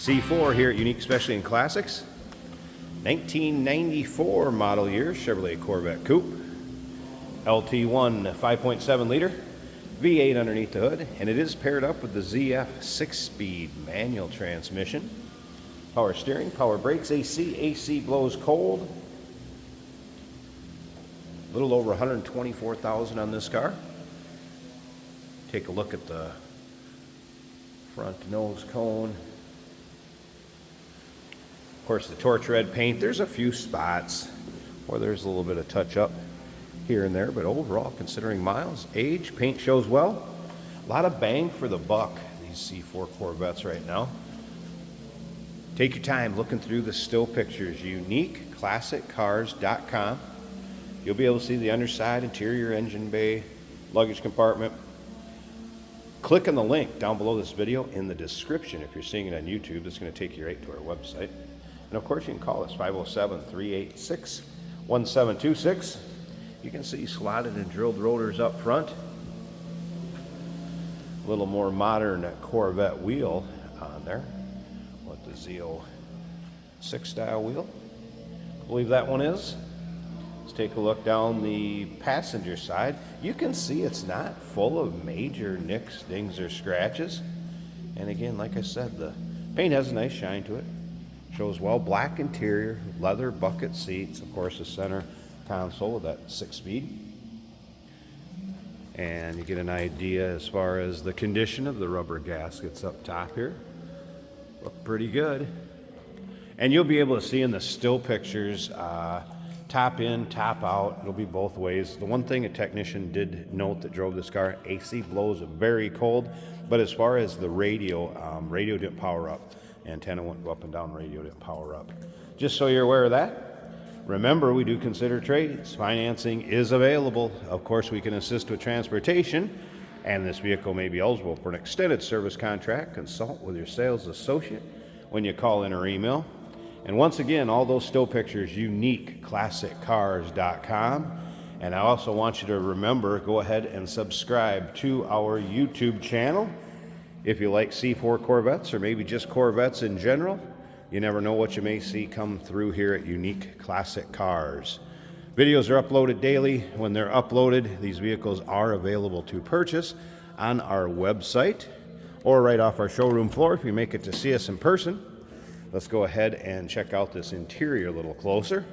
C4 here at Unique Specialty and Classics. 1994 model year Chevrolet Corvette Coupe. LT1 5.7 liter. V8 underneath the hood. And it is paired up with the ZF 6-speed manual transmission. Power steering, power brakes, AC. AC blows cold. A little over 124,000 on this car. Take a look at the front nose cone. Of course, the torch red paint, there's a few spots where there's a little bit of touch up here and there, but overall, considering miles, age, paint shows well. A lot of bang for the buck, these C4 Corvettes right now. Take your time looking through the still pictures. UniqueClassicCars.com. You'll be able to see the underside, interior, engine bay, luggage compartment. Click on the link down below this video in the description. If you're seeing it on YouTube, it's going to take you right to our website. And of course, you can call us 507-386-1726. You can see slotted and drilled rotors up front. A little more modern Corvette wheel on there with the Z06 style wheel. I believe that one is. Let's take a look down the passenger side. You can see it's not full of major nicks, dings, or scratches. And again, like I said, the paint has a nice shine to it. Shows well. Black interior, leather bucket seats, of course the center console with that 6-speed. And you get an idea as far as the condition of the rubber gaskets up top here. Look pretty good. And you'll be able to see in the still pictures, top in, top out. It'll be both ways. The one thing a technician did note that drove this car, AC blows very cold, but as far as the radio, radio didn't power up. Antenna wouldn't go up and down, radio didn't power up. Just so you're aware of that. Remember, we do consider trades. Financing is available. Of course, we can assist with transportation, and this vehicle may be eligible for an extended service contract. Consult with your sales associate when you call in or email. And once again, all those still pictures, UniqueClassicCars.com. And I also want you to remember, go ahead and subscribe to our YouTube channel. If you like C4 Corvettes or maybe just Corvettes in general, you never know what you may see come through here at Unique Classic Cars. Videos are uploaded daily. When they're uploaded, these vehicles are available to purchase on our website or right off our showroom floor if you make it to see us in person. Let's go ahead and check out this interior a little closer.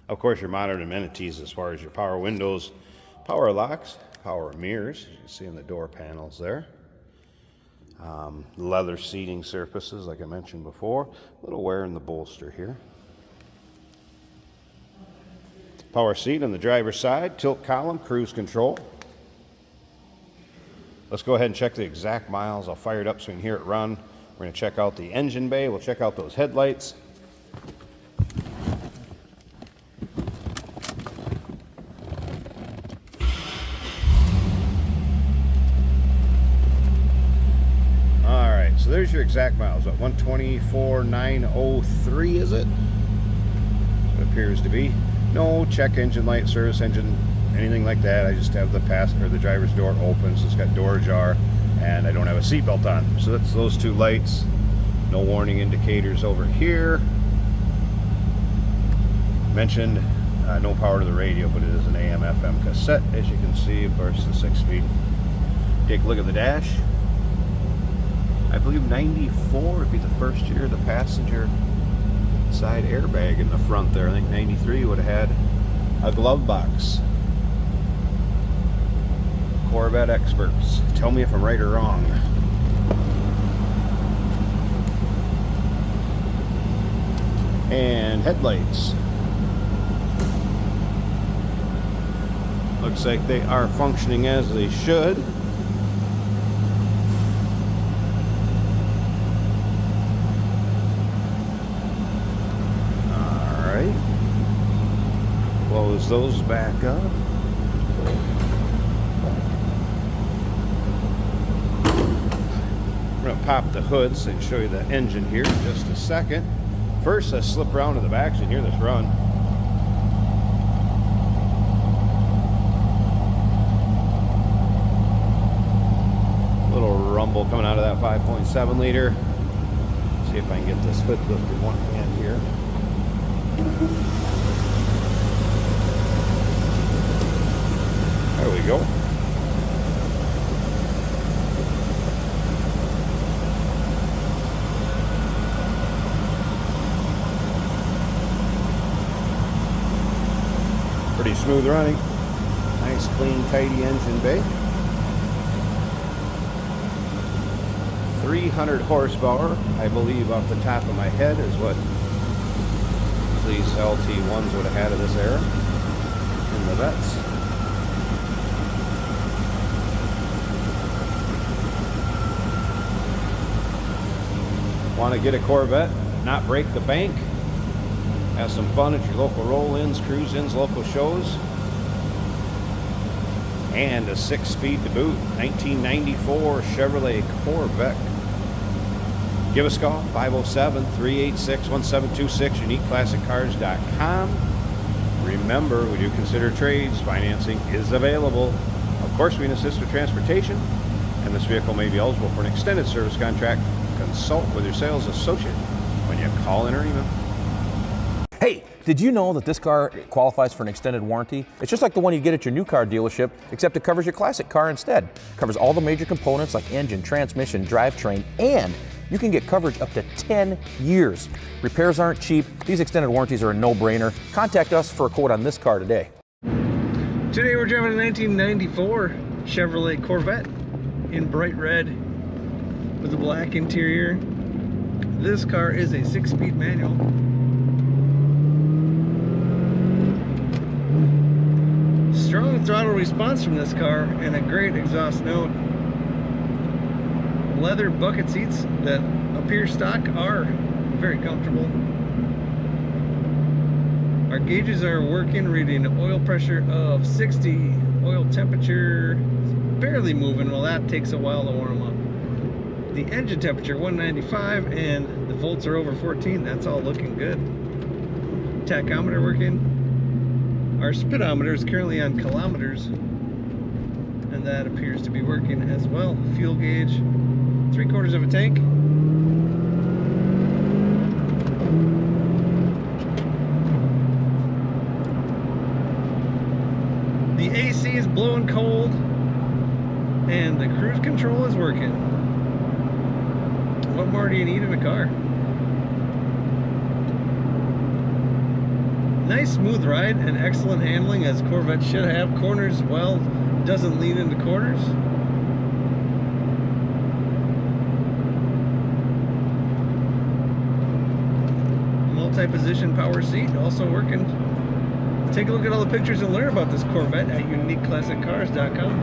Of course, your modern amenities as far as your power windows, power locks, power mirrors. You can see in the door panels there. Leather seating surfaces, like I mentioned before. A little wear in the bolster here. Power seat on the driver's side, tilt column, cruise control. Let's go ahead and check the exact miles. I'll fire it up so you can hear it run. We're going to check out the engine bay. We'll check out those headlights. All right, so there's your exact miles. What, 124,903 is it? It appears to be. No check engine light, service engine, anything like that. I just have the the driver's door open, so it's got door ajar. And I don't have a seatbelt on. So that's those two lights. No warning indicators over here. Mentioned no power to the radio, but it is an AM/FM cassette, as you can see. Of course, the 6-speed. Take a look at the dash. I believe 94 would be the first year of the passenger side airbag in the front there. I think 93 would have had a glove box. Corvette experts, tell me if I'm right or wrong. And headlights. Looks like they are functioning as they should. All right. Close those back up. We're going to pop the hoods and show you the engine here in just a second. First, let's slip around to the back so you can hear this run. Little rumble rumble coming out of that 5.7 liter. See if I can get this hood lifted one hand here. There we go. Pretty smooth running. Nice, clean, tidy engine bay. 300 horsepower, I believe, off the top of my head is what these LT1s would have had of this era in the vets. Want to get a Corvette, not break the bank, have some fun at your local roll-ins, cruise-ins, local shows, and a 6-speed to boot, 1994 Chevrolet Corvette. Give us a call, 507-386-1726, uniqueclassiccars.com. Remember, we do consider trades. Financing is available. Of course, we can assist with transportation, and this vehicle may be eligible for an extended service contract. Consult with your sales associate when you call in or email. Hey, did you know that this car qualifies for an extended warranty? It's just like the one you get at your new car dealership, except it covers your classic car instead. It covers all the major components like engine, transmission, drivetrain, and you can get coverage up to 10 years. Repairs aren't cheap. These extended warranties are a no-brainer. Contact us for a quote on this car today. Today we're driving a 1994 Chevrolet Corvette in bright red with a black interior. This car is a 6-speed manual. Strong throttle response from this car and a great exhaust note. Leather bucket seats that appear stock are very comfortable. Our gauges are working, reading oil pressure of 60, oil temperature is barely moving. Well, that takes a while to warm up. The engine temperature 195 and the volts are over 14. That's all looking good. Tachometer working. Our speedometer is currently on kilometers, and that appears to be working as well. Fuel gauge, 3/4 of a tank. The AC is blowing cold, and the cruise control is working. What more do you need in a car? Nice smooth ride and excellent handling, as Corvette should have. Corners, well, doesn't lean into corners. Multi-position power seat also working. Take a look at all the pictures and learn about this Corvette at uniqueclassiccars.com.